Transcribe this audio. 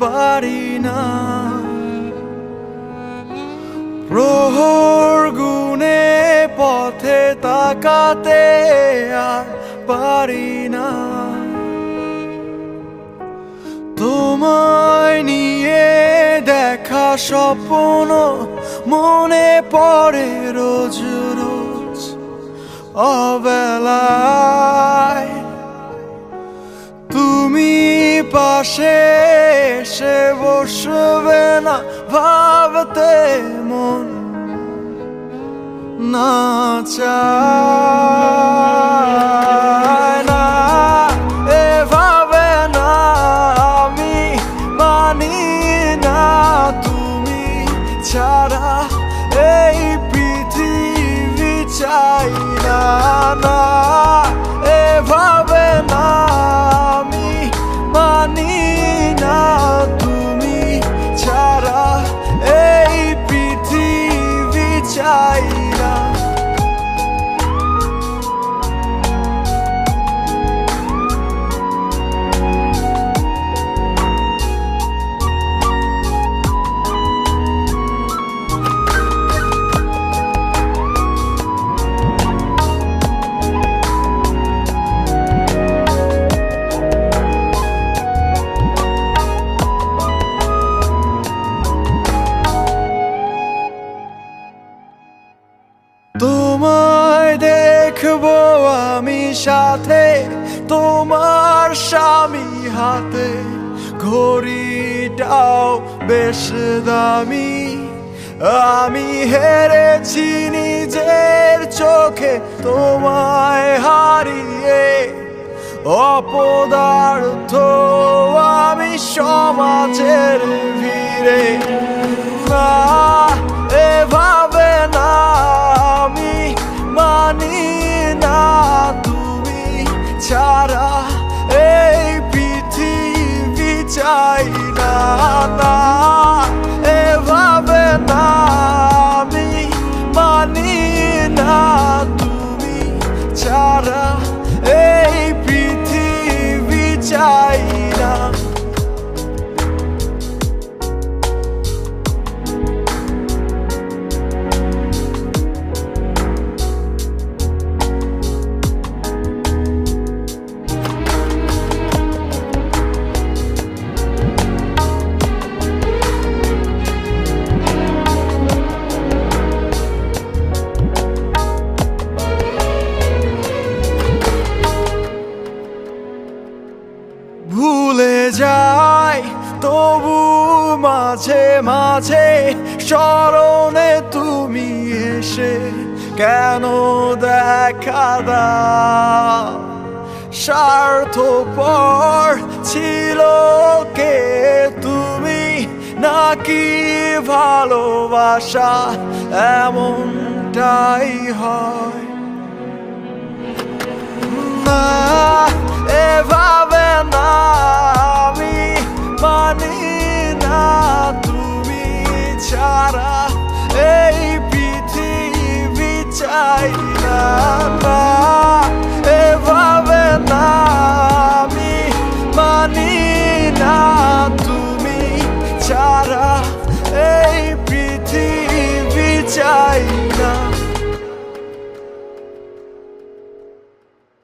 পারি না। প্রহর গুনে পথে তাকাতে আর পারি না। তোমায় নিয়ে দেখা স্বপ্ন মনে পড়ে রোজ রোজ অবেলায়। তুমি পাশে এসে বসবে না ভাবতে মন না চায় না। এভাবে না আমি মানি না, তুমি ছাড়া এই পৃথিবী চাই না। না এভাবে না আমি মানি না, তুমি ছাড়া এই পৃথিবী চাই না। তোমায় দেখবো আমি সাথে, তোমার স্বামী হাতে, ঘড়িটাও বেশ দামি। আমি হেরেছি নিজের চোখে তোমায় হারিয়ে, অপদার্থ আমি সমাজের ভিড়ে। না এভাবে না আমি মানি না, তুমি ছাড়া এই পৃথিবী চাই না। না এভাবে না আমি মানি না, তুমি ছাড়া এই পৃথিবী চাই না। ভুলে যাই তবু মাঝে মাঝে স্মরণে তুমি এসে কেন দেখা দাও। স্বার্থপর ছিল কে তুমি নাকি ভালোবাসা এমনটাই হয়। না এভাবে না আমি মানি না, তুমি ছাড়া এই পৃথিবী চাই না। না এভাবে না আমি মানি না, তুমি ছাড়া এই পৃথিবী চাই না।